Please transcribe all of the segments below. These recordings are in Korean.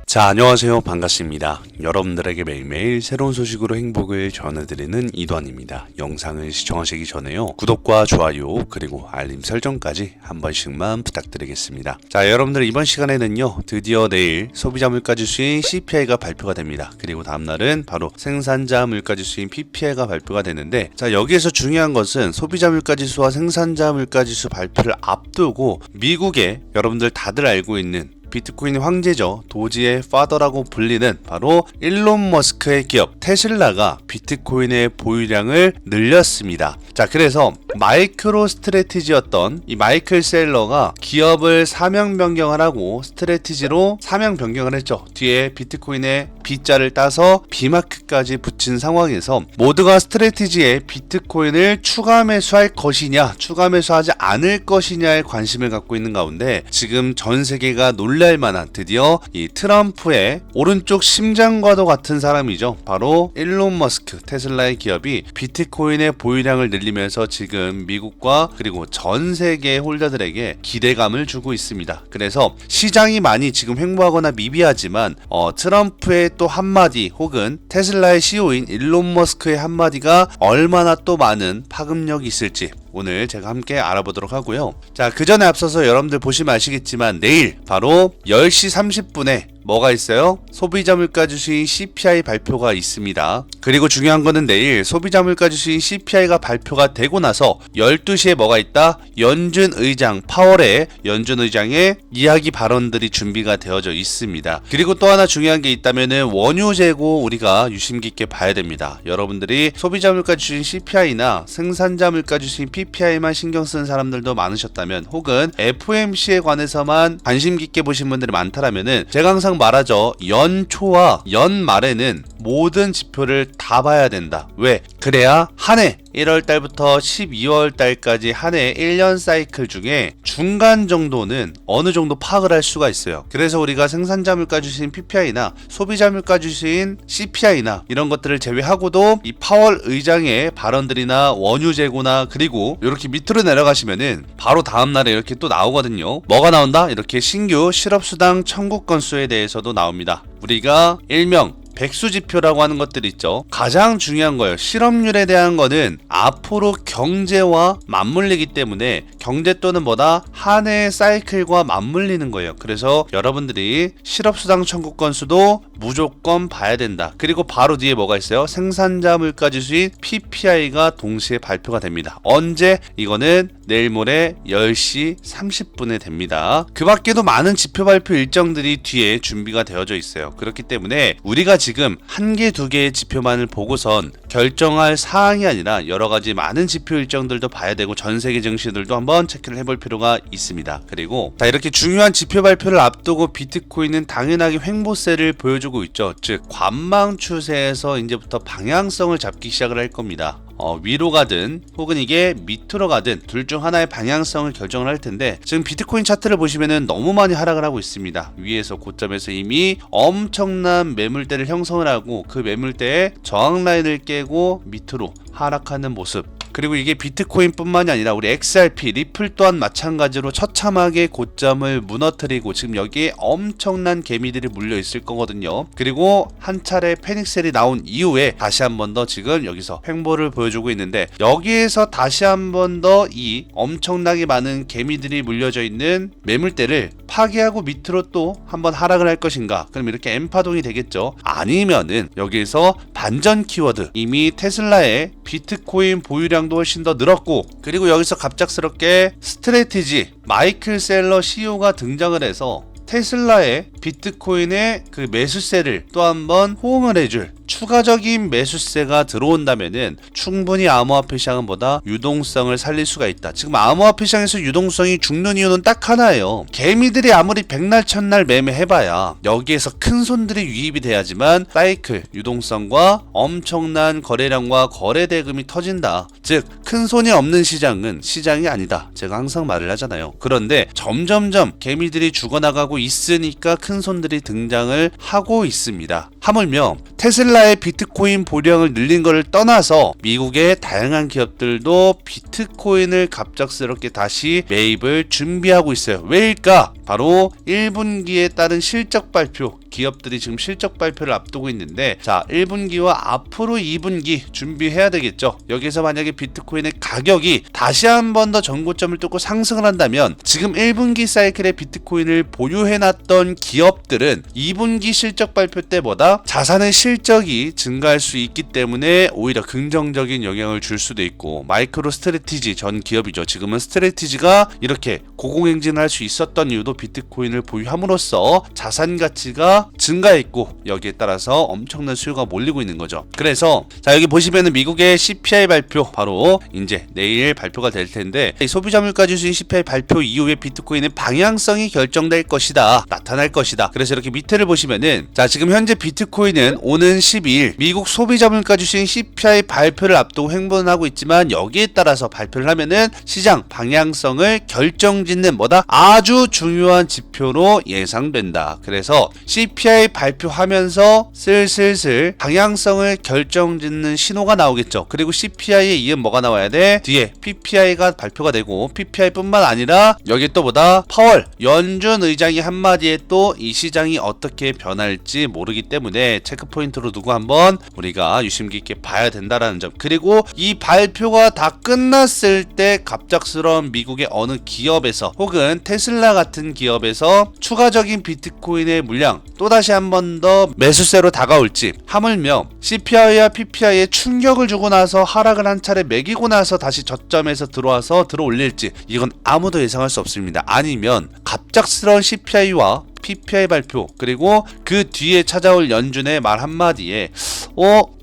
자, 안녕하세요. 반갑습니다. 여러분들에게 매일매일 새로운 소식으로 행복을 전해드리는 이도환입니다. 영상을 시청하시기 전에요, 구독과 좋아요 그리고 알림 설정까지 한 번씩만 부탁드리겠습니다. 자, 여러분들 이번 시간에는요, 드디어 내일 소비자 물가지수인 CPI가 발표가 됩니다. 그리고 다음날은 바로 생산자 물가지수인 PPI가 발표가 되는데, 자, 여기에서 중요한 것은 소비자 물가지수와 생산자 물가지수 발표를 앞두고 미국의 여러분들 다들 알고 있는 비트코인 황제죠. 도지의 파더라고 불리는 바로 일론 머스크의 기업 테슬라가 비트코인의 보유량을 늘렸습니다. 자, 그래서 마이크로 스트래티지였던 이 마이클 셀러가 기업을 사명 변경을 하고 스트래티지로 사명 변경을 했죠. 뒤에 비트코인의 B자를 따서 B마크까지 붙인 상황에서 모두가 스트래티지에 비트코인을 추가 매수할 것이냐 추가 매수하지 않을 것이냐에 관심을 갖고 있는 가운데, 지금 전 세계가 놀랄 만한 드디어 이 트럼프의 오른쪽 심장과도 같은 사람이죠. 바로 일론 머스크 테슬라의 기업이 비트코인의 보유량을 늘리면서 지금 미국과 그리고 전 세계 홀더들에게 기대감을 주고 있습니다. 그래서 시장이 많이 지금 횡보하거나 미비하지만 트럼프의 또 한마디 혹은 테슬라의 CEO인 일론 머스크의 한마디가 얼마나 또 많은 파급력이 있을지 오늘 제가 함께 알아보도록 하고요. 자, 그 전에 앞서서 여러분들 보시면 아시겠지만 내일 바로 10시 30분에 뭐가 있어요? 소비자 물가지수인 CPI 발표가 있습니다. 그리고 중요한 거는 내일 소비자 물가지수인 CPI가 발표가 되고 나서 12시에 뭐가 있다? 연준 의장 파월의 연준 의장의 이야기 발언들이 준비가 되어져 있습니다. 그리고 또 하나 중요한 게 있다면은 원유 재고 우리가 유심 깊게 봐야 됩니다. 여러분들이 소비자 물가지수인 CPI나 생산자 물가지수인 PPI만 신경 쓰는 사람들도 많으셨다면, 혹은 FOMC에 관해서만 관심 깊게 보신 분들이 많다라면은 제가 항상 말하죠. 연초와 연말에는 모든 지표를 다 봐야 된다. 왜? 그래야 한 해 1월 달부터 12월 달까지 한 해 1년 사이클 중에 중간 정도는 어느 정도 파악을 할 수가 있어요. 그래서 우리가 생산자 물가지수인 PPI나 소비자 물가지수인 CPI나 이런 것들을 제외하고도 이 파월 의장의 발언들이나 원유 재고나 그리고 이렇게 밑으로 내려가시면은 바로 다음날에 이렇게 또 나오거든요. 뭐가 나온다? 이렇게 신규 실업수당 청구 건수에 대해서도 나옵니다. 우리가 일명 백수지표라고 하는 것들이 있죠. 가장 중요한 거예요. 실업률에 대한 거는 앞으로 경제와 맞물리기 때문에 경제 또는 뭐다? 한 해의 사이클과 맞물리는 거예요. 그래서 여러분들이 실업수당 청구 건수도 무조건 봐야 된다. 그리고 바로 뒤에 뭐가 있어요? 생산자 물가지수인 PPI가 동시에 발표가 됩니다. 언제? 이거는 내일 모레 10시 30분에 됩니다. 그 밖에도 많은 지표 발표 일정들이 뒤에 준비가 되어져 있어요. 그렇기 때문에 우리가 지금 한 개, 두 개의 지표만을 보고선 결정할 사항이 아니라 여러 가지 많은 지표 일정들도 봐야 되고 전 세계 증시들도 한번 체크를 해볼 필요가 있습니다. 그리고 이렇게 중요한 지표 발표를 앞두고 비트코인은 당연하게 횡보세를 보여주고 있죠. 즉 관망 추세에서 이제부터 방향성을 잡기 시작을 할 겁니다. 위로 가든 혹은 이게 밑으로 가든 둘 중 하나의 방향성을 결정을 할 텐데, 지금 비트코인 차트를 보시면은 너무 많이 하락을 하고 있습니다. 위에서 고점에서 이미 엄청난 매물대를 형성을 하고 그 매물대에 저항 라인을 깨고 밑으로 하락하는 모습. 그리고 이게 비트코인 뿐만이 아니라 우리 XRP, 리플 또한 마찬가지로 처참하게 고점을 무너뜨리고 지금 여기에 엄청난 개미들이 물려 있을 거거든요. 그리고 한 차례 패닉셀이 나온 이후에 다시 한 번 더 지금 여기서 횡보를 보여주고 있는데, 여기에서 다시 한 번 더 이 엄청나게 많은 개미들이 물려져 있는 매물대를 파괴하고 밑으로 또 한번 하락을 할 것인가? 그럼 이렇게 M파동이 되겠죠. 아니면은 여기에서 반전 키워드, 이미 테슬라의 비트코인 보유량도 훨씬 더 늘었고, 그리고 여기서 갑작스럽게 스트래티지 마이클 셀러 CEO가 등장을 해서 테슬라의 비트코인의 그 매수세를 또 한번 호응을 해줄 추가적인 매수세가 들어온다면은 충분히 암호화폐 시장보다 유동성을 살릴 수가 있다. 지금 암호화폐 시장에서 유동성이 죽는 이유는 딱 하나예요. 개미들이 아무리 백날 천날 매매해봐야 여기에서 큰 손들이 유입이 돼야지만 사이클 유동성과 엄청난 거래량과 거래 대금이 터진다. 즉 큰 손이 없는 시장은 시장이 아니다. 제가 항상 말을 하잖아요. 그런데 점점점 개미들이 죽어나가고 있으니까 큰 손들이 등장을 하고 있습니다. 하물며 테슬라의 비트코인 보유량을 늘린 것을 떠나서 미국의 다양한 기업들도 비트코인을 갑작스럽게 다시 매입을 준비하고 있어요. 왜일까? 바로 1분기에 따른 실적 발표 기업들이 지금 실적 발표를 앞두고 있는데, 자 1분기와 앞으로 2분기 준비해야 되겠죠. 여기서 만약에 비트코인의 가격이 다시 한 번 더 전고점을 뚫고 상승을 한다면 지금 1분기 사이클에 비트코인을 보유해놨던 기업들은 2분기 실적 발표 때보다 자산의 실적이 증가할 수 있기 때문에 오히려 긍정적인 영향을 줄 수도 있고, 마이크로 스트래티지 전 기업이죠. 지금은 스트래티지가 이렇게 고공행진을 할 수 있었던 이유도 비트코인을 보유함으로써 자산 가치가 증가했고, 여기에 따라서 엄청난 수요가 몰리고 있는 거죠. 그래서 자 여기 보시면은 미국의 CPI 발표 바로 이제 내일 발표가 될 텐데, 소비자 물가 지수인 CPI 발표 이후에 비트코인의 방향성이 결정될 것이다, 나타날 것이다. 그래서 이렇게 밑에를 보시면은 자 지금 현재 비트코인은 오는 12일 미국 소비자 물가 지수인 CPI 발표를 앞두고 횡보는 하고 있지만, 여기에 따라서 발표를 하면은 시장 방향성을 결정짓는 뭐다? 아주 중요한 지표로 예상된다. 그래서 CPI 발표하면서 슬슬슬 방향성을 결정짓는 신호가 나오겠죠. 그리고 CPI에 이은 뭐가 나와야 돼? 뒤에 PPI가 발표가 되고, PPI뿐만 아니라 여기 또 뭐다? 파월 연준 의장이 한마디에 또 이 시장이 어떻게 변할지 모르기 때문에 체크포인트로 두고 한번 우리가 유심 깊게 봐야 된다라는 점. 그리고 이 발표가 다 끝났을 때 갑작스러운 미국의 어느 기업에서 혹은 테슬라 같은 기업에서 추가적인 비트코인의 물량 또다시 한 번 더 매수세로 다가올지, 하물며 CPI와 PPI에 충격을 주고 나서 하락을 한 차례 매기고 나서 다시 저점에서 들어올릴지, 이건 아무도 예상할 수 없습니다. 아니면 갑작스러운 CPI와 PPI 발표 그리고 그 뒤에 찾아올 연준의 말 한마디에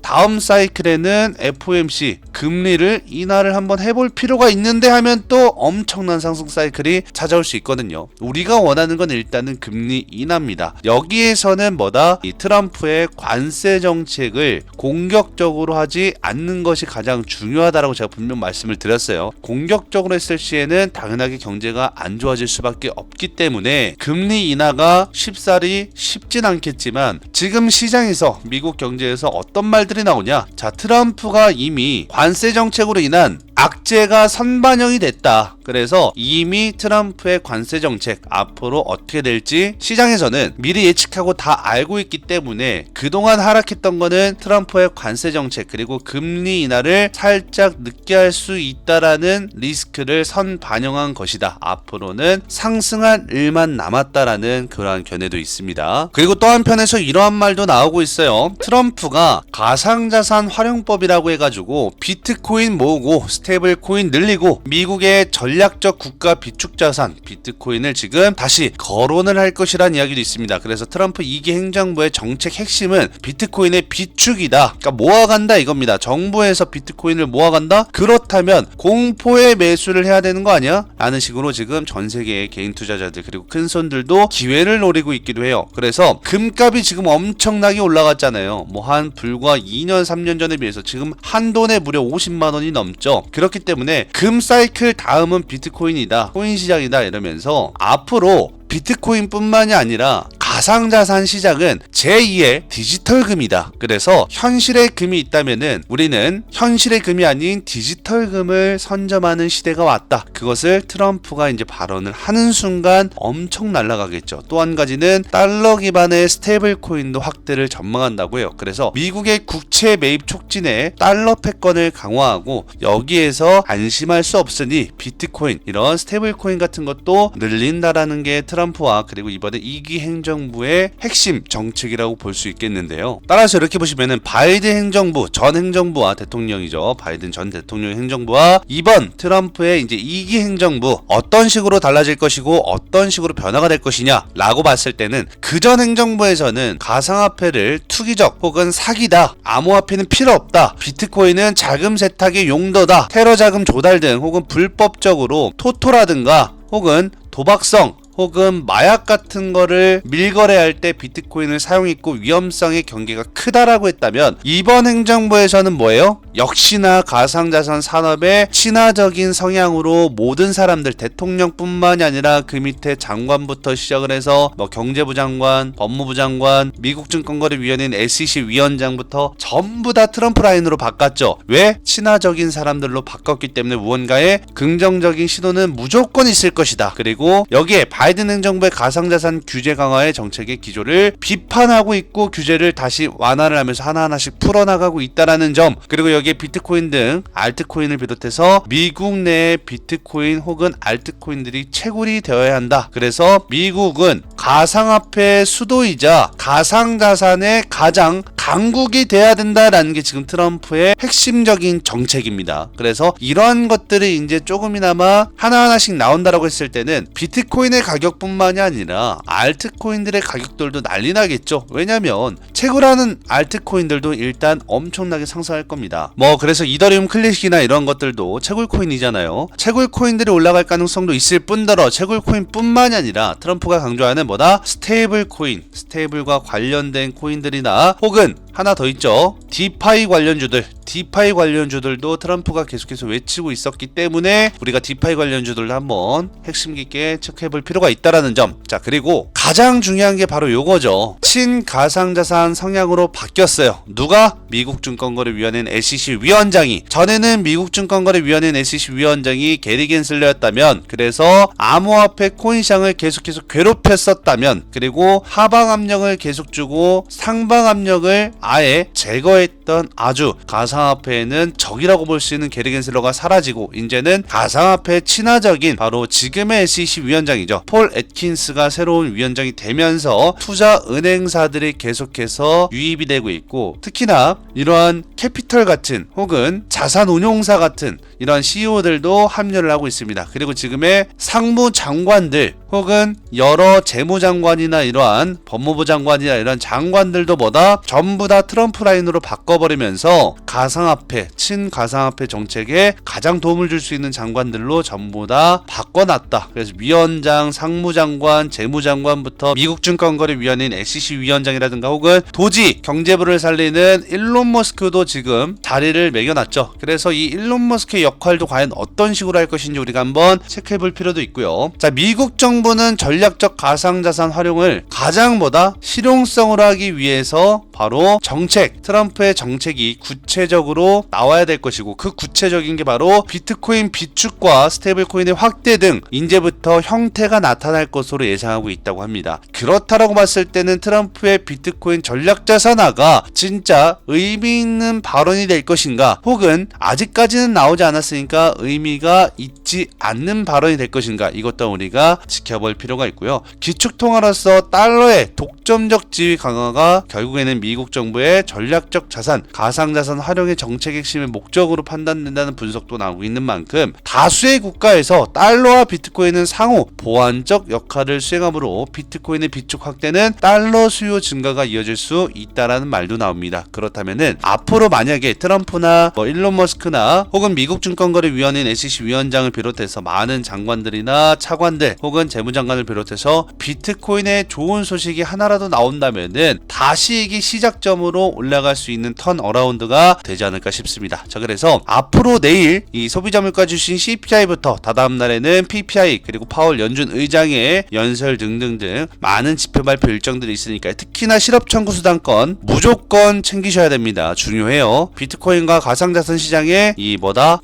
다음 사이클에는 FOMC 금리를 인하를 한번 해볼 필요가 있는데 하면 또 엄청난 상승 사이클이 찾아올 수 있거든요. 우리가 원하는 건 일단은 금리 인하입니다. 여기에서는 뭐다? 이 트럼프의 관세 정책을 공격적으로 하지 않는 것이 가장 중요하다라고 제가 분명 말씀을 드렸어요. 공격적으로 했을 시에는 당연하게 경제가 안 좋아질 수밖에 없기 때문에 금리 인하가 쉽사리 쉽진 않겠지만, 지금 시장에서 미국 경제에서 어떤 말들이 나오냐? 자, 트럼프가 이미 관세 정책으로 인한 악재가 선반영이 됐다. 그래서 이미 트럼프의 관세 정책 앞으로 어떻게 될지 시장에서는 미리 예측하고 다 알고 있기 때문에 그동안 하락했던 거는 트럼프의 관세 정책 그리고 금리 인하를 살짝 늦게 할 수 있다라는 리스크를 선반영한 것이다. 앞으로는 상승할 일만 남았다라는 그러한 견해도 있습니다. 그리고 또 한편에서 이러한 말도 나오고 있어요. 트럼프가 가상자산 활용법이라고 해가지고 비트코인 모으고 스테이블 코인 늘리고 미국의 전략적 국가 비축자산 비트코인을 지금 다시 거론을 할 것이라는 이야기도 있습니다. 그래서 트럼프 2기 행정부의 정책 핵심은 비트코인의 비축이다. 그러니까 모아간다 이겁니다. 정부에서 비트코인을 모아간다? 그렇다면 공포의 매수를 해야 되는 거 아니야? 라는 식으로 지금 전 세계의 개인 투자자들 그리고 큰 손들도 기회를 노리고 있기도 해요. 그래서 금값이 지금 엄청나게 올라갔잖아요. 뭐 한 불과 2년 3년 전에 비해서 지금 한돈에 무려 50만 원이 넘죠. 그렇기 때문에 금 사이클 다음은 비트코인이다, 코인 시장이다 이러면서 앞으로 비트코인뿐만이 아니라 가상자산 시장은 제2의 디지털금이다. 그래서 현실의 금이 있다면은 우리는 현실의 금이 아닌 디지털금을 선점하는 시대가 왔다. 그것을 트럼프가 이제 발언을 하는 순간 엄청 날아가겠죠. 또 한 가지는 달러 기반의 스테이블 코인도 확대를 전망한다고 해요. 그래서 미국의 국채 매입 촉진에 달러 패권을 강화하고 여기에서 안심할 수 없으니 비트코인 이런 스테이블 코인 같은 것도 늘린다라는 게 트럼프와 그리고 이번에 2기 행정부의 핵심 정책이라고 볼 수 있겠는데요. 따라서 이렇게 보시면은 바이든 행정부 전 행정부와 대통령이죠. 바이든 전 대통령 행정부와 이번 트럼프의 이제 2기 행정부 어떤 식으로 달라질 것이고 어떤 식으로 변화가 될 것이냐 라고 봤을 때는 그전 행정부에서는 가상화폐를 투기적 혹은 사기다, 암호화폐는 필요 없다, 비트코인은 자금 세탁의 용도다, 테러 자금 조달 등 혹은 불법적으로 토토라든가 혹은 도박성 혹은 마약 같은 거를 밀거래할 때 비트코인을 사용했고 위험성의 경계가 크다라고 했다면 이번 행정부에서는 뭐예요? 역시나 가상자산 산업의 친화적인 성향으로 모든 사람들 대통령뿐만이 아니라 그 밑에 장관부터 시작을 해서 뭐 경제부 장관, 법무부 장관, 미국증권거래위원회인 SEC 위원장부터 전부 다 트럼프 라인으로 바꿨죠. 왜? 친화적인 사람들로 바꿨기 때문에 무언가의 긍정적인 시도는 무조건 있을 것이다. 그리고 여기에 바이든 행정부의 가상자산 규제 강화의 정책의 기조를 비판하고 있고 규제를 다시 완화를 하면서 하나하나씩 풀어나가고 있다라는 점, 그리고 여기에 비트코인 등 알트코인을 비롯해서 미국 내의 비트코인 혹은 알트코인들이 채굴이 되어야 한다. 그래서 미국은 가상화폐 수도이자 가상자산의 가장 강국이 돼야 된다라는 게 지금 트럼프의 핵심적인 정책입니다. 그래서 이러한 것들이 이제 조금이나마 하나하나씩 나온다라고 했을 때는 비트코인의 가격뿐만이 아니라 알트코인들의 가격들도 난리 나겠죠. 왜냐면 채굴하는 알트코인들도 일단 엄청나게 상승할 겁니다. 그래서 이더리움 클래식이나 이런 것들도 채굴 코인이잖아요. 채굴 코인들이 올라갈 가능성도 있을 뿐더러 채굴 코인뿐만이 아니라 트럼프가 강조하는 뭐다? 스테이블 코인, 스테이블과 관련된 코인들이나 혹은 하나 더 있죠. 디파이 관련주들도 트럼프가 계속해서 외치고 있었기 때문에 우리가 디파이 관련주들도 한번 핵심 깊게 체크해볼 필요가 있다라는 점. 자, 그리고 가장 중요한 게 바로 요거죠. 친가상자산 성향으로 바뀌었어요. 누가? 미국 증권거래위원회인 SEC 위원장이. 전에는 미국 증권거래위원회인 SEC 위원장이 게리 겐슬러였다면, 그래서 암호화폐 코인 시장을 계속해서 괴롭혔었다면, 그리고 하방 압력을 계속 주고 상방 압력을 아예 제거했던 아주 가상화폐에는 적이라고 볼 수 있는 게리 겐슬러가 사라지고 이제는 가상화폐 친화적인 바로 지금의 SEC 위원장이죠. 폴 애킨스가 새로운 위원장이 되면서 투자 은행사들이 계속해서 유입이 되고 있고, 특히나 이러한 캐피털 같은 혹은 자산운용사 같은 이러한 CEO들도 합류를 하고 있습니다. 그리고 지금의 상무장관들 혹은 여러 재무장관이나 이러한 법무부 장관이나 이런 장관들도 뭐다? 전부 다 트럼프 라인으로 바꿔버리면서 가상화폐, 친가상화폐 정책에 가장 도움을 줄 수 있는 장관들로 전부 다 바꿔놨다. 그래서 위원장, 상무장관, 재무장관부터 미국 증권거래위원회인 SEC 위원장이라든가 혹은 도지 경제부를 살리는 일론 머스크도 지금 자리를 매겨놨죠. 그래서 이 일론 머스크의 역할도 과연 어떤 식으로 할 것인지 우리가 한번 체크해볼 필요도 있고요. 자, 미국 정부는 전략적 가상자산 활용을 가장 실용성으로 하기 위해서 바로 정책, 트럼프의 정책이 구체적으로 나와야 될 것이고, 그 구체적인 게 바로 비트코인 비축과 스테이블코인의 확대 등 이제부터 형태가 나타날 것으로 예상하고 있다고 합니다. 그렇다라고 봤을 때는 트럼프의 비트코인 전략자산화가 진짜 의미 있는 발언이 될 것인가, 혹은 아직까지는 나오지 않았으니까 의미가 있지 않는 발언이 될 것인가, 이것도 우리가 지켜볼 필요가 있고요. 기축통화로서 달러의 독점적 지위 강화가 결국에는 미국 정부의 전략적 자산, 가상자산 활용의 정책 핵심의 목적으로 판단된다는 분석도 나오고 있는 만큼 다수의 국가에서 달러와 비트코인은 상호 보완적 역할을 수행하므로 비트코인의 비축 확대는 달러 수요 증가가 이어질 수 있다라는 말도 나옵니다. 그렇다면은 앞으로 만약에 트럼프나 일론 머스크나 혹은 미국 증권거래위원회인 SEC 위원장을 비롯해서 많은 장관들이나 차관들 혹은 재무장관을 비롯해서 비트코인의 좋은 소식이 하나라도 나온다면은 다시 이게 시작점으로 올라갈 수 있는 턴 어라운드가 되지 않을까 싶습니다. 자, 그래서 앞으로 내일 이 소비자 물가 주신 CPI부터 다다음 날에는 PPI 그리고 파월 연준 의장의 연설 등등등 많은 지표 발표 일정들이 있으니까 특히나 실업 청구 수당권 무조건 챙기셔야 됩니다. 중요해요. 비트코인과 가상자산 시장의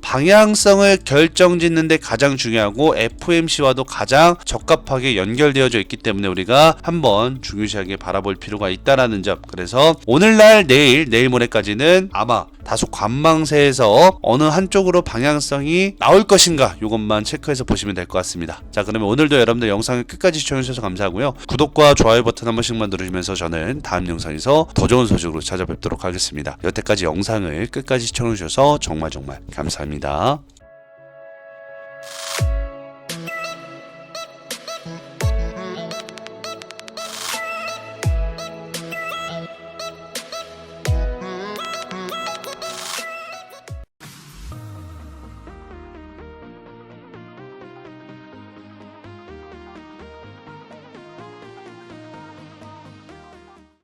방향성을 결정짓는데 가장 중요하고 FOMC와도 가장 적합하게 연결되어져 있기 때문에 우리가 한번 중요시하게 바라볼 필요가 있다라는 점. 그래서 오늘날 내일 모레까지는 아마 다소 관망세에서 어느 한쪽으로 방향성이 나올 것인가, 이것만 체크해서 보시면 될 것 같습니다. 자, 그러면 오늘도 여러분들 영상을 끝까지 시청해주셔서 감사하고요. 구독과 좋아요 버튼 한 번씩만 누르시면서 저는 다음 영상에서 더 좋은 소식으로 찾아뵙도록 하겠습니다. 여태까지 영상을 끝까지 시청해주셔서 정말 감사합니다.